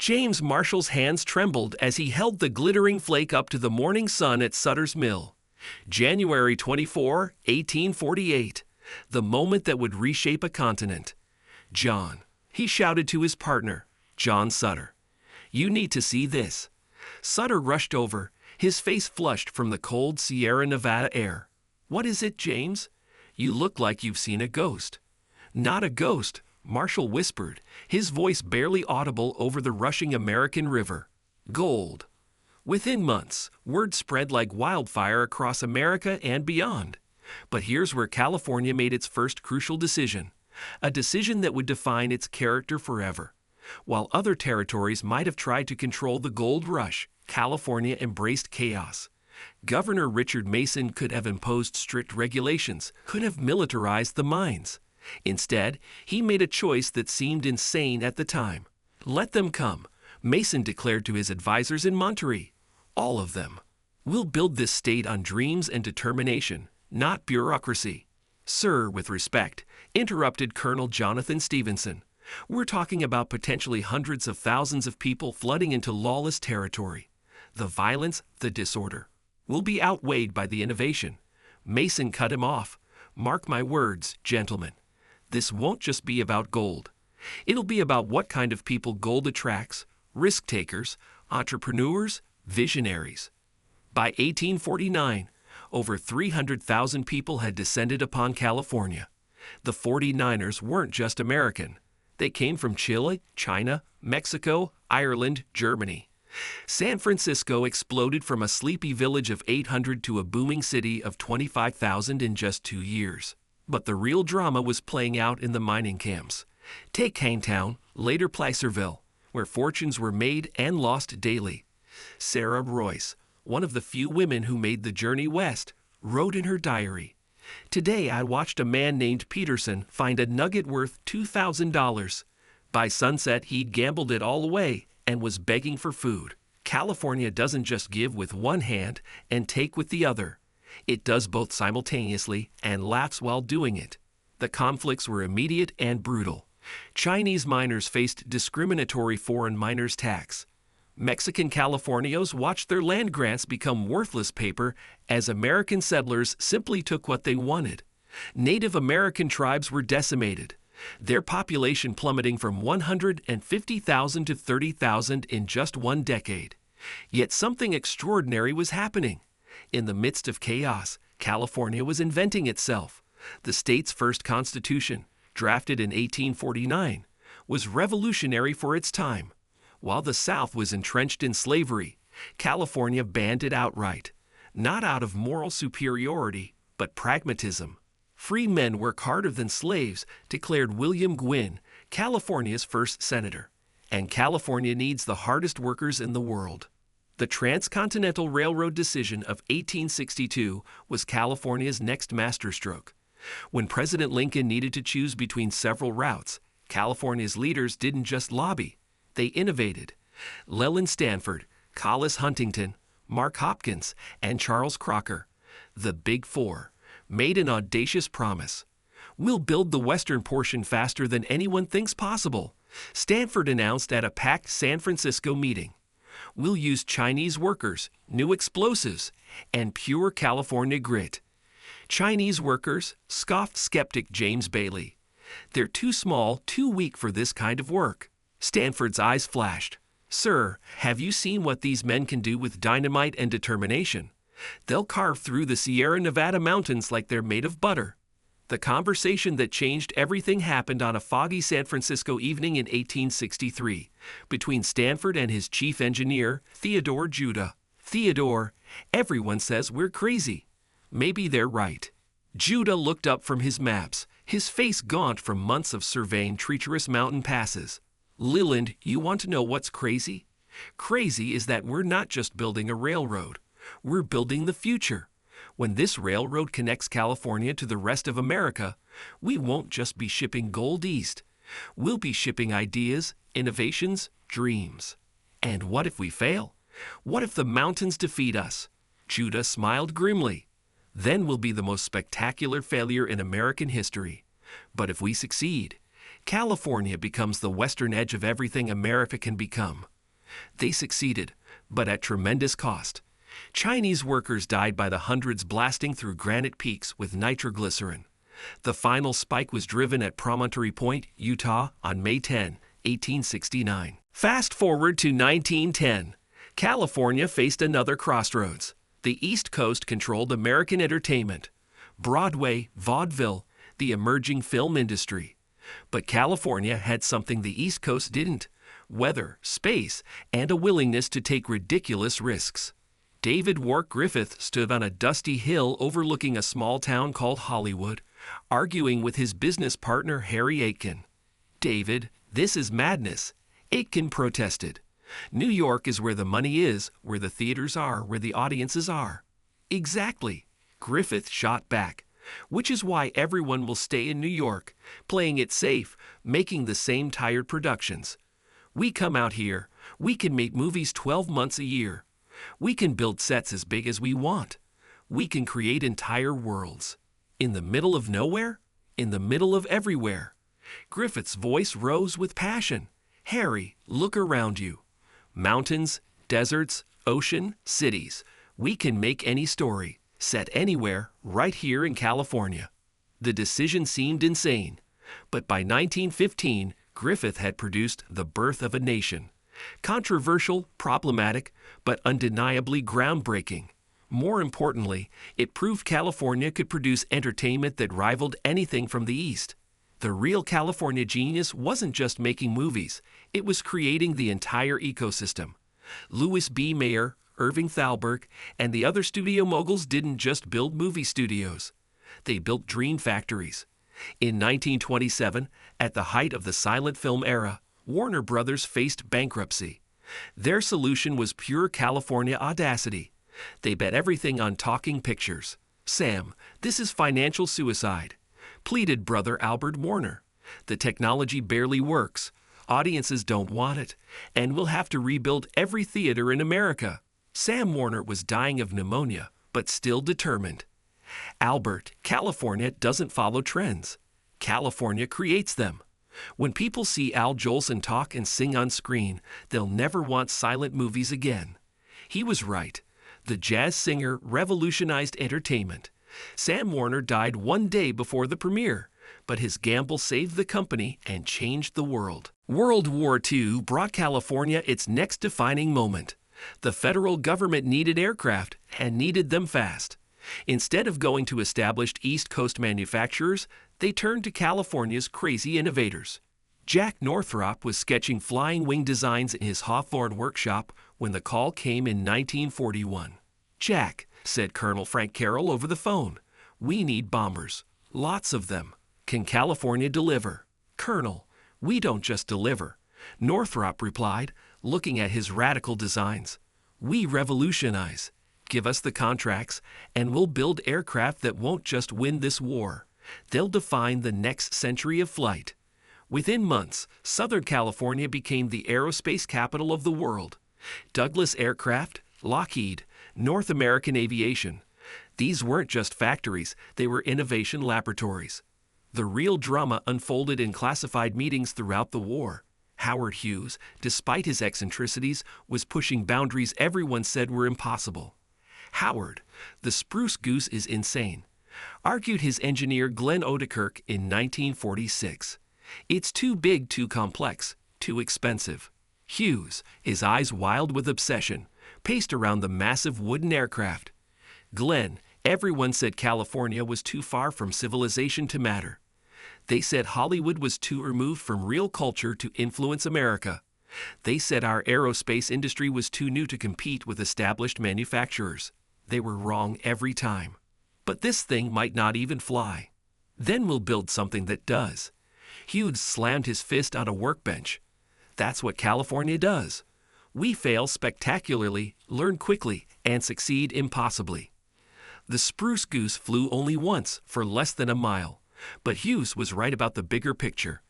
James Marshall's hands trembled as he held the glittering flake up to the morning sun at Sutter's Mill. January 24, 1848, the moment that would reshape a continent. "John," he shouted to his partner, John Sutter, "you need to see this." Sutter rushed over, his face flushed from the cold Sierra Nevada air. "What is it, James? You look like you've seen a ghost." "Not a ghost," Marshall whispered, his voice barely audible over the rushing American river. "Gold." Within months, word spread like wildfire across America and beyond. But here's where California made its first crucial decision, a decision that would define its character forever. While other territories might have tried to control the gold rush, California embraced chaos. Governor Richard Mason could have imposed strict regulations, could have militarized the mines. Instead, he made a choice that seemed insane at the time. "Let them come," Mason declared to his advisors in Monterey. "All of them. We'll build this state on dreams and determination, not bureaucracy." "Sir, with respect," interrupted Colonel Jonathan Stevenson, "we're talking about potentially hundreds of thousands of people flooding into lawless territory. The violence, the disorder, will be outweighed by the innovation." Mason cut him off. "Mark my words, gentlemen. This won't just be about gold. It'll be about what kind of people gold attracts: risk takers, entrepreneurs, visionaries." By 1849, over 300,000 people had descended upon California. The 49ers weren't just American. They came from Chile, China, Mexico, Ireland, Germany. San Francisco exploded from a sleepy village of 800 to a booming city of 25,000 in just 2 years. But the real drama was playing out in the mining camps. Take Hangtown, later Placerville, where fortunes were made and lost daily. Sarah Royce, one of the few women who made the journey west, wrote in her diary, "Today I watched a man named Peterson find a nugget worth $2,000. By sunset he'd gambled it all away and was begging for food." California doesn't just give with one hand and take with the other. It does both simultaneously and laughs while doing it. The conflicts were immediate and brutal. Chinese miners faced discriminatory foreign miners' tax. Mexican Californios watched their land grants become worthless paper as American settlers simply took what they wanted. Native American tribes were decimated, their population plummeting from 150,000 to 30,000 in just one decade. Yet something extraordinary was happening. In the midst of chaos, California was inventing itself. The state's first constitution, drafted in 1849, was revolutionary for its time. While the South was entrenched in slavery, California banned it outright, not out of moral superiority, but pragmatism. "Free men work harder than slaves," declared William Gwin, California's first senator. And California needs the hardest workers in the world. The Transcontinental Railroad decision of 1862 was California's next masterstroke. When President Lincoln needed to choose between several routes, California's leaders didn't just lobby, they innovated. Leland Stanford, Collis Huntington, Mark Hopkins, and Charles Crocker, the Big Four, made an audacious promise. "We'll build the western portion faster than anyone thinks possible," Stanford announced at a packed San Francisco meeting. "We'll use Chinese workers, new explosives, and pure California grit." "Chinese workers," scoffed skeptic James Bailey. "They're too small, too weak for this kind of work." Stanford's eyes flashed. "Sir, have you seen what these men can do with dynamite and determination? They'll carve through the Sierra Nevada mountains like they're made of butter." The conversation that changed everything happened on a foggy San Francisco evening in 1863 between Stanford and his chief engineer, Theodore Judah. "Theodore, everyone says we're crazy." "Maybe they're right." Judah looked up from his maps, his face gaunt from months of surveying treacherous mountain passes. "Leland, you want to know what's crazy? Crazy is that we're not just building a railroad. We're building the future. When this railroad connects California to the rest of America, we won't just be shipping gold east. We'll be shipping ideas, innovations, dreams. And what if we fail? What if the mountains defeat us?" Judah smiled grimly. "Then we'll be the most spectacular failure in American history. But if we succeed, California becomes the western edge of everything America can become. They succeeded, but at tremendous cost. Chinese workers died by the hundreds blasting through granite peaks with nitroglycerin. The final spike was driven at Promontory Point, Utah, on May 10, 1869. Fast forward to 1910. California faced another crossroads. The East Coast controlled American entertainment. Broadway, vaudeville, the emerging film industry. But California had something the East Coast didn't: weather, space, and a willingness to take ridiculous risks. David Wark Griffith stood on a dusty hill overlooking a small town called Hollywood, arguing with his business partner Harry Aitken. "David, this is madness," Aitken protested. "New York is where the money is, where the theaters are, where the audiences are." "Exactly," Griffith shot back, "which is why everyone will stay in New York, playing it safe, making the same tired productions. We come out here, we can make movies 12 months a year. We can build sets as big as we want. We can create entire worlds. In the middle of nowhere? In the middle of everywhere." Griffith's voice rose with passion. "Harry, look around you. Mountains, deserts, ocean, cities. We can make any story, set anywhere, right here in California." The decision seemed insane, but by 1915, Griffith had produced The Birth of a Nation. Controversial, problematic, but undeniably groundbreaking. More importantly, it proved California could produce entertainment that rivaled anything from the East. The real California genius wasn't just making movies, it was creating the entire ecosystem. Louis B. Mayer, Irving Thalberg, and the other studio moguls didn't just build movie studios. They built dream factories. In 1927, at the height of the silent film era, Warner Brothers faced bankruptcy. Their solution was pure California audacity. They bet everything on talking pictures. "Sam, this is financial suicide," pleaded brother Albert Warner. "The technology barely works. Audiences don't want it, and we'll have to rebuild every theater in America." Sam Warner was dying of pneumonia, but still determined. "Albert, California doesn't follow trends. California creates them. When people see Al Jolson talk and sing on screen, they'll never want silent movies again." He was right. The jazz singer revolutionized entertainment. Sam Warner died one day before the premiere, but his gamble saved the company and changed the world. World War II brought California its next defining moment. The federal government needed aircraft, and needed them fast. Instead of going to established East Coast manufacturers, they turned to California's crazy innovators. Jack Northrop was sketching flying wing designs in his Hawthorne workshop when the call came in 1941. "Jack," said Colonel Frank Carroll over the phone, "we need bombers. Lots of them. Can California deliver?" "Colonel, we don't just deliver," Northrop replied, looking at his radical designs. "We revolutionize. Give us the contracts, and we'll build aircraft that won't just win this war. They'll define the next century of flight." Within months, Southern California became the aerospace capital of the world. Douglas Aircraft, Lockheed, North American Aviation. These weren't just factories, they were innovation laboratories. The real drama unfolded in classified meetings throughout the war. Howard Hughes, despite his eccentricities, was pushing boundaries everyone said were impossible. Howard, "The spruce goose is insane," argued his engineer Glenn Odekirk in 1946. "It's too big, too complex, too expensive." Hughes, his eyes wild with obsession, paced around the massive wooden aircraft. Glenn, everyone said California was too far from civilization to matter. They said Hollywood was too removed from real culture to influence America. They said our aerospace industry was too new to compete with established manufacturers. They were wrong every time. "But this thing might not even fly. Then we'll build something that does." Hughes slammed his fist on a workbench. "That's what California does. We fail spectacularly, learn quickly, and succeed impossibly." The spruce goose flew only once for less than a mile, but Hughes was right about the bigger picture.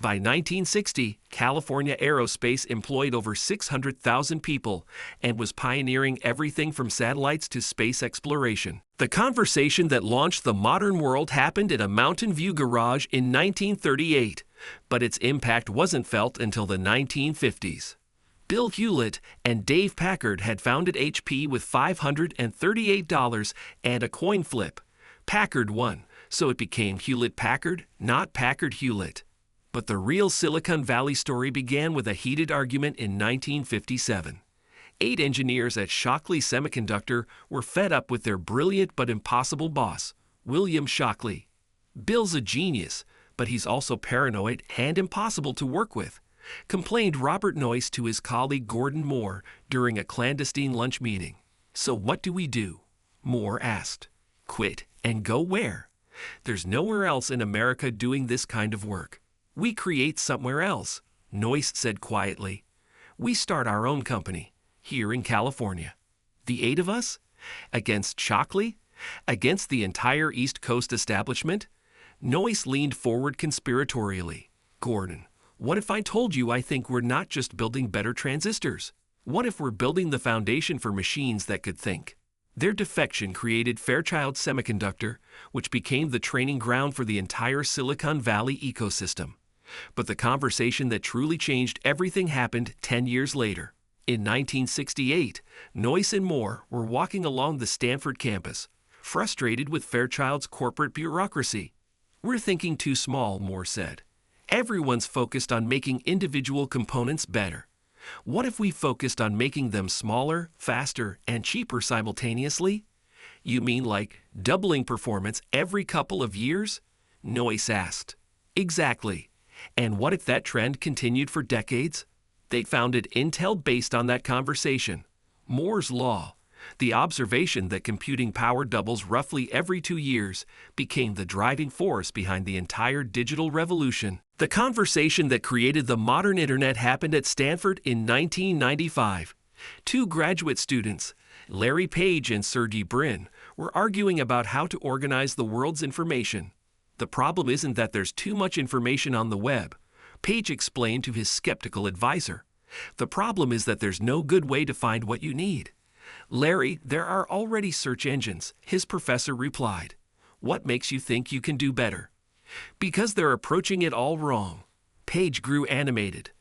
By 1960, California Aerospace employed over 600,000 people and was pioneering everything from satellites to space exploration. The conversation that launched the modern world happened in a Mountain View garage in 1938, but its impact wasn't felt until the 1950s. Bill Hewlett and Dave Packard had founded HP with $538 and a coin flip. Packard won, so it became Hewlett-Packard, not Packard-Hewlett. But the real Silicon Valley story began with a heated argument in 1957. 8 engineers at Shockley Semiconductor were fed up with their brilliant but impossible boss, William Shockley. "Bill's a genius, but he's also paranoid and impossible to work with," complained Robert Noyce to his colleague Gordon Moore during a clandestine lunch meeting. "So what do we do?" Moore asked. "Quit and go where? There's nowhere else in America doing this kind of work." "We create somewhere else," Noyce said quietly. "We start our own company, here in California. The 8 of us? Against Shockley? Against the entire East Coast establishment?" Noyce leaned forward conspiratorially. "Gordon, what if I told you I think we're not just building better transistors? What if we're building the foundation for machines that could think?" Their defection created Fairchild Semiconductor, which became the training ground for the entire Silicon Valley ecosystem. But the conversation that truly changed everything happened 10 years later. In 1968, Noyce and Moore were walking along the Stanford campus, frustrated with Fairchild's corporate bureaucracy. "We're thinking too small," Moore said. "Everyone's focused on making individual components better. What if we focused on making them smaller, faster, and cheaper simultaneously?" "You mean like doubling performance every couple of years?" Noyce asked. "Exactly. And what if that trend continued for decades?" They founded Intel based on that conversation. Moore's law, the observation that computing power doubles roughly every 2 years, became the driving force behind the entire digital revolution. The conversation that created the modern internet happened at Stanford in 1995. 2 graduate students, Larry Page and Sergey Brin, were arguing about how to organize the world's information. "The problem isn't that there's too much information on the web," Page explained to his skeptical advisor. "The problem is that there's no good way to find what you need." "Larry, there are already search engines," his professor replied. "What makes you think you can do better?" "Because they're approaching it all wrong." Page grew animated.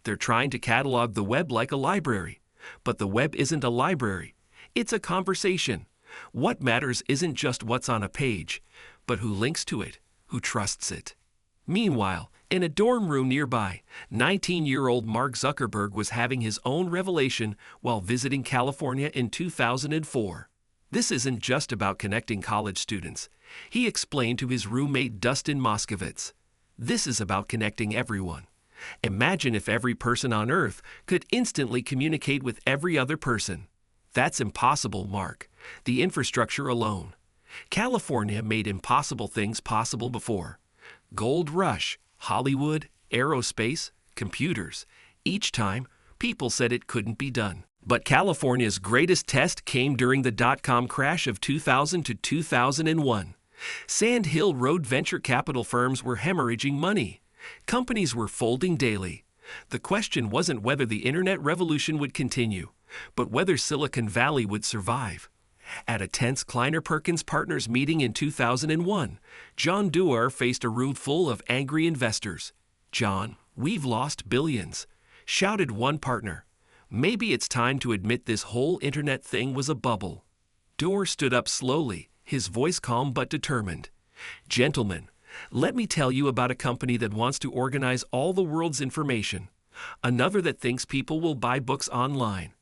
"They're trying to catalog the web like a library. But the web isn't a library. It's a conversation. What matters isn't just what's on a page, but who links to it, who trusts it." Meanwhile, in a dorm room nearby, 19-year-old Mark Zuckerberg was having his own revelation while visiting California in 2004. "This isn't just about connecting college students," he explained to his roommate Dustin Moskovitz. "This is about connecting everyone. Imagine if every person on Earth could instantly communicate with every other person." "That's impossible, Mark. The infrastructure alone." California made impossible things possible before. Gold rush, Hollywood, aerospace, computers. Each time, people said it couldn't be done. But California's greatest test came during the dot-com crash of 2000 to 2001. Sand Hill Road venture capital firms were hemorrhaging money. Companies were folding daily. The question wasn't whether the internet revolution would continue, but whether Silicon Valley would survive. At a tense Kleiner Perkins Partners meeting in 2001, John Doerr faced a room full of angry investors. "John, we've lost billions," shouted one partner. "Maybe it's time to admit this whole internet thing was a bubble." Doerr stood up slowly, his voice calm but determined. "Gentlemen, let me tell you about a company that wants to organize all the world's information. Another that thinks people will buy books online.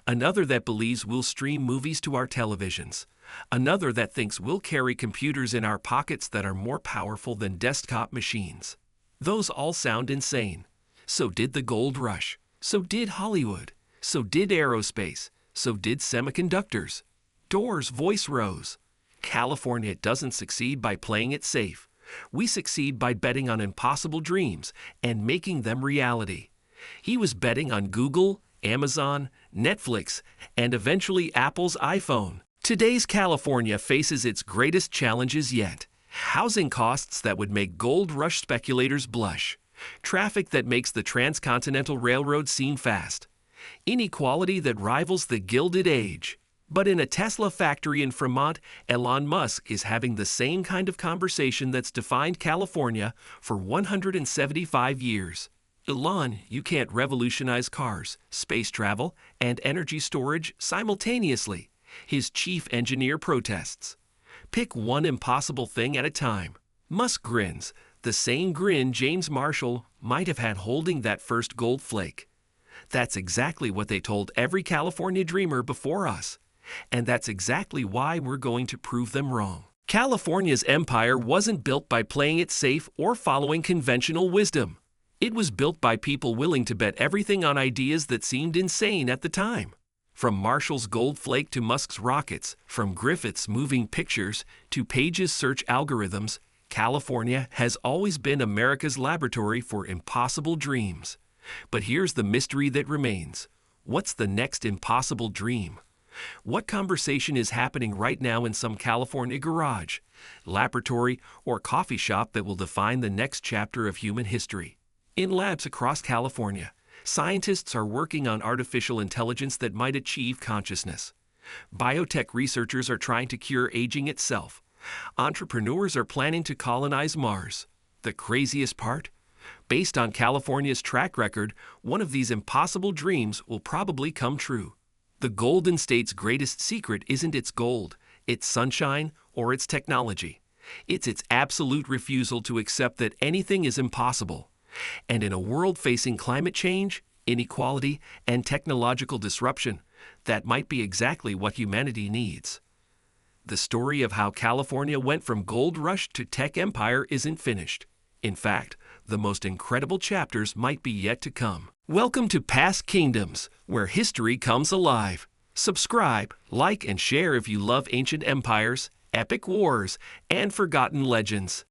Another that believes we'll stream movies to our televisions. Another that thinks we'll carry computers in our pockets that are more powerful than desktop machines." Those all sound insane. So did the gold rush. So did Hollywood. So did aerospace. So did semiconductors. Doerr's voice rose. "California doesn't succeed by playing it safe. We succeed by betting on impossible dreams and making them reality." He was betting on Google, Amazon, Netflix, and eventually Apple's iPhone. Today's California faces its greatest challenges yet. Housing costs that would make gold rush speculators blush. Traffic that makes the Transcontinental Railroad seem fast. Inequality that rivals the Gilded Age. But in a Tesla factory in Fremont, Elon Musk is having the same kind of conversation that's defined California for 175 years. Elon, you can't revolutionize cars, space travel, and energy storage simultaneously. His chief engineer protests. Pick one impossible thing at a time. Musk grins, the same grin James Marshall might have had holding that first gold flake. That's exactly what they told every California dreamer before us. And that's exactly why we're going to prove them wrong. California's empire wasn't built by playing it safe or following conventional wisdom. It was built by people willing to bet everything on ideas that seemed insane at the time. From Marshall's gold flake to Musk's rockets, from Griffith's moving pictures to Page's search algorithms, California has always been America's laboratory for impossible dreams. But here's the mystery that remains. What's the next impossible dream? What conversation is happening right now in some California garage, laboratory, or coffee shop that will define the next chapter of human history? In labs across California, scientists are working on artificial intelligence that might achieve consciousness. Biotech researchers are trying to cure aging itself. Entrepreneurs are planning to colonize Mars. The craziest part? Based on California's track record, one of these impossible dreams will probably come true. The Golden State's greatest secret isn't its gold, its sunshine, or its technology. It's its absolute refusal to accept that anything is impossible. And in a world facing climate change, inequality, and technological disruption, that might be exactly what humanity needs. The story of how California went from gold rush to tech empire isn't finished. In fact, the most incredible chapters might be yet to come. Welcome to Past Kingdoms, where history comes alive. Subscribe, like, and share if you love ancient empires, epic wars, and forgotten legends.